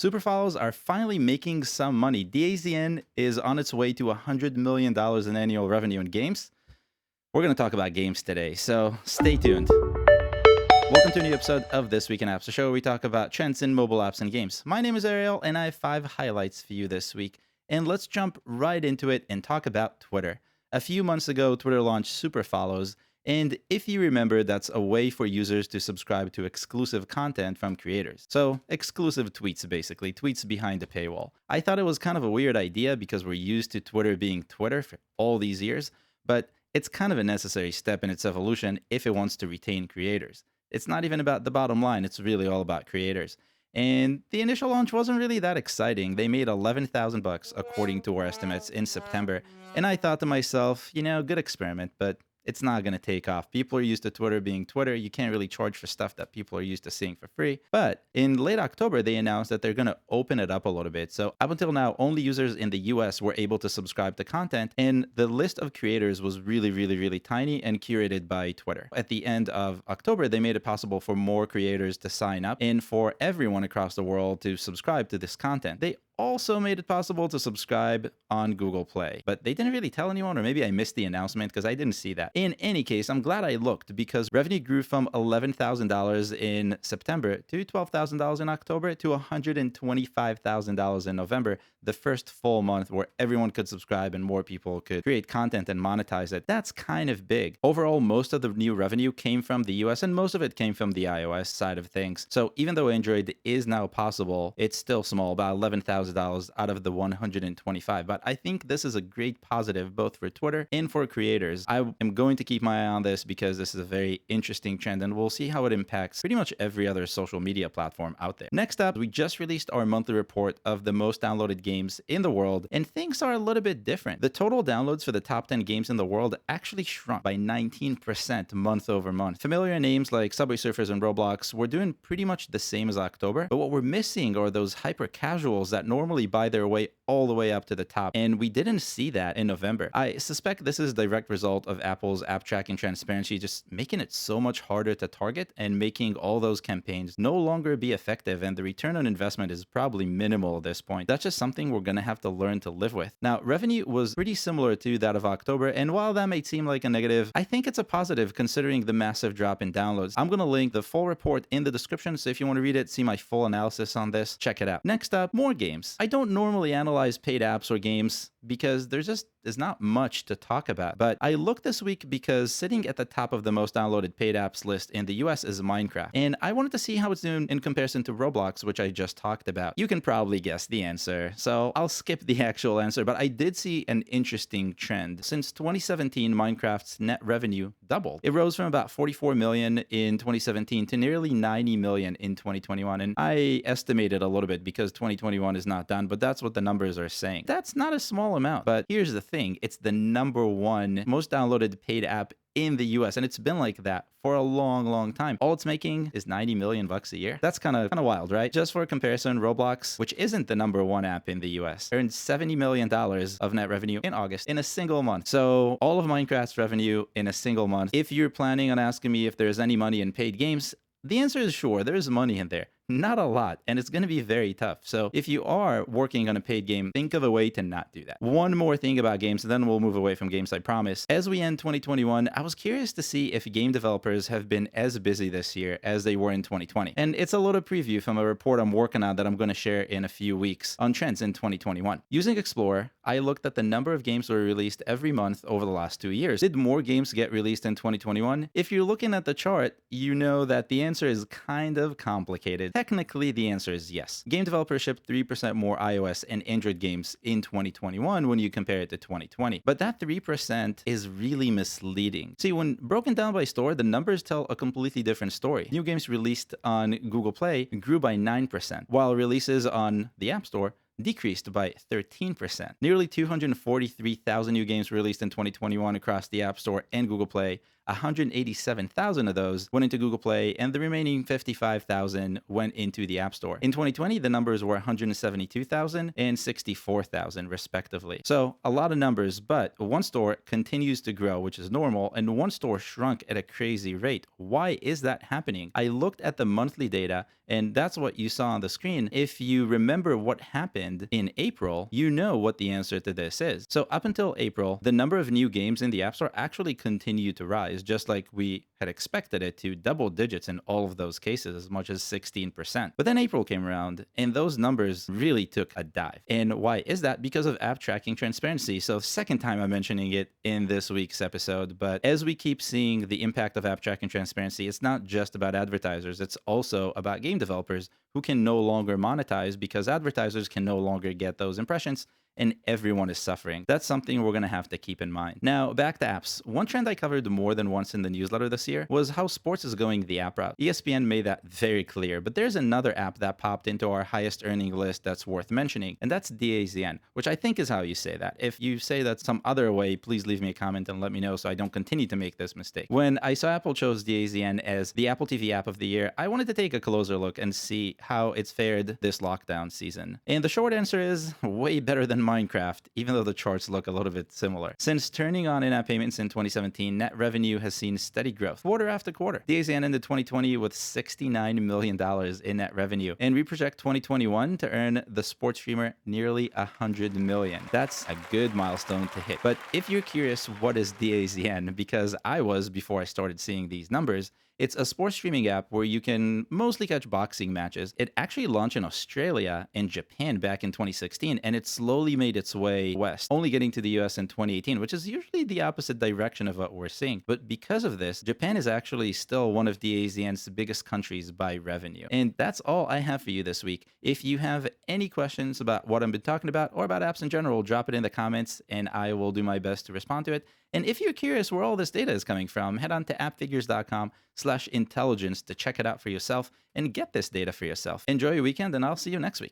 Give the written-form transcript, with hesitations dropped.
Super follows are finally making some money. DAZN is on its way to $100 million in annual revenue in games. We're going to talk about games today, so stay tuned. Welcome to a new episode of This Week in Apps, a show where we talk about trends in mobile apps and games. My name is Ariel, and I have 5 highlights for you this week. And let's jump right into it and talk about Twitter. A few months ago, Twitter launched Super Follows, and if you remember, that's a way for users to subscribe to exclusive content from creators. So, exclusive tweets, basically, tweets behind a paywall. I thought it was kind of a weird idea because we're used to Twitter being Twitter for all these years, but it's kind of a necessary step in its evolution if it wants to retain creators. It's not even about the bottom line, it's really all about creators. And the initial launch wasn't really that exciting. They made $11,000 according to our estimates in September. And I thought to myself, good experiment, but it's not going to take off. People are used to Twitter being Twitter. You can't really charge for stuff that people are used to seeing for free. But in late October, they announced that they're going to open it up a little bit. So up until now, only users in the US were able to subscribe to content. And the list of creators was really tiny and curated by Twitter. At the end of October, they made it possible for more creators to sign up and for everyone across the world to subscribe to this content. They also made it possible to subscribe on Google Play, but they didn't really tell anyone, or maybe I missed the announcement because I didn't see that. In any case, I'm glad I looked because revenue grew from $11,000 in September to $12,000 in October to $125,000 in November, the first full month where everyone could subscribe and more people could create content and monetize it. That's kind of big. Overall, most of the new revenue came from the US and most of it came from the iOS side of things. So even though Android is now possible, it's still small, about $11,000 out of the 125. But I think this is a great positive both for Twitter and for creators. I am going to keep my eye on this because this is a very interesting trend and we'll see how it impacts pretty much every other social media platform out there. Next up, we just released our monthly report of the most downloaded games in the world, and things are a little bit different. The total downloads for the top 10 games in the world actually shrunk by 19% month over month. Familiar names like Subway Surfers and Roblox were doing pretty much the same as October, but what we're missing are those hyper casuals that normally buy their way all the way up to the top, and we didn't see that in November. I suspect this is a direct result of Apple's app tracking transparency just making it so much harder to target and making all those campaigns no longer be effective, and the return on investment is probably minimal at this point. That's just something we're going to have to learn to live with. Now, revenue was pretty similar to that of October, and while that may seem like a negative, I think it's a positive considering the massive drop in downloads. I'm going to link the full report in the description, so if you want to read it, see my full analysis on this, check it out. Next up, more games. I don't normally analyze paid apps or games because there's not much to talk about. But I looked this week because sitting at the top of the most downloaded paid apps list in the US is Minecraft. And I wanted to see how it's doing in comparison to Roblox, which I just talked about. You can probably guess the answer, so I'll skip the actual answer, but I did see an interesting trend. Since 2017, Minecraft's net revenue doubled. It rose from about 44 million in 2017 to nearly 90 million in 2021. And I estimated a little bit because 2021 is not done, but that's what the numbers are saying. That's not a small amount, but here's the thing. It's the #1 most downloaded paid app in the US, and it's been like that for a long time. All it's making is 90 million bucks a year. That's kind of wild, right? Just for comparison, Roblox, which isn't the #1 app in the US, earned $70 million of net revenue in August in a single month. So all of Minecraft's revenue in a single month. If you're planning on asking me if there's any money in paid games, the answer is sure, there's money in there. Not a lot, and it's going to be very tough. So if you are working on a paid game, think of a way to not do that. One more thing about games, and then we'll move away from games, I promise. As we end 2021, I was curious to see if game developers have been as busy this year as they were in 2020. And it's a little preview from a report I'm working on that I'm going to share in a few weeks on trends in 2021. Using Explorer, I looked at the number of games that were released every month over the last 2 years. Did more games get released in 2021? If you're looking at the chart, you know that the answer is kind of complicated. Technically, the answer is yes. Game developers shipped 3% more iOS and Android games in 2021 when you compare it to 2020. But that 3% is really misleading. See, when broken down by store, the numbers tell a completely different story. New games released on Google Play grew by 9%, while releases on the App Store decreased by 13%. Nearly 243,000 new games released in 2021 across the App Store and Google Play, 187,000 of those went into Google Play, and the remaining 55,000 went into the App Store. In 2020, the numbers were 172,000 and 64,000 respectively. So a lot of numbers, but one store continues to grow, which is normal, and one store shrunk at a crazy rate. Why is that happening? I looked at the monthly data, and that's what you saw on the screen. If you remember what happened in April, you know what the answer to this is. So up until April, the number of new games in the App Store actually continued to rise, just like we had expected it to, double digits in all of those cases, as much as 16%. But then April came around, and those numbers really took a dive. And why is that? Because of app tracking transparency. So second time I'm mentioning it in this week's episode, but as we keep seeing the impact of app tracking transparency, it's not just about advertisers, it's also about game developers who can no longer monetize because advertisers can no longer get those impressions, and everyone is suffering. That's something we're going to have to keep in mind. Now, back to apps. One trend I covered more than once in the newsletter this year was how sports is going the app route. ESPN made that very clear, but there's another app that popped into our highest earning list that's worth mentioning, and that's DAZN, which I think is how you say that. If you say that some other way, please leave me a comment and let me know so I don't continue to make this mistake. When I saw Apple chose DAZN as the Apple TV app of the year, I wanted to take a closer look and see how it's fared this lockdown season. And the short answer is way better than Minecraft, even though the charts look a little bit similar. Since turning on in-app payments in 2017, net revenue has seen steady growth, quarter after quarter. DAZN ended 2020 with $69 million in net revenue, and we project 2021 to earn the sports streamer nearly $100 million. That's a good milestone to hit. But if you're curious, what is DAZN? Because I was before I started seeing these numbers. It's a sports streaming app where you can mostly catch boxing matches. It actually launched in Australia and Japan back in 2016, and it slowly made its way west, only getting to the US in 2018, which is usually the opposite direction of what we're seeing. But because of this, Japan is actually still one of DAZN's biggest countries by revenue. And that's all I have for you this week. If you have any questions about what I've been talking about or about apps in general, drop it in the comments and I will do my best to respond to it. And if you're curious where all this data is coming from, head on to appfigures.com/intelligence to check it out for yourself and get this data for yourself. Enjoy your weekend, and I'll see you next week.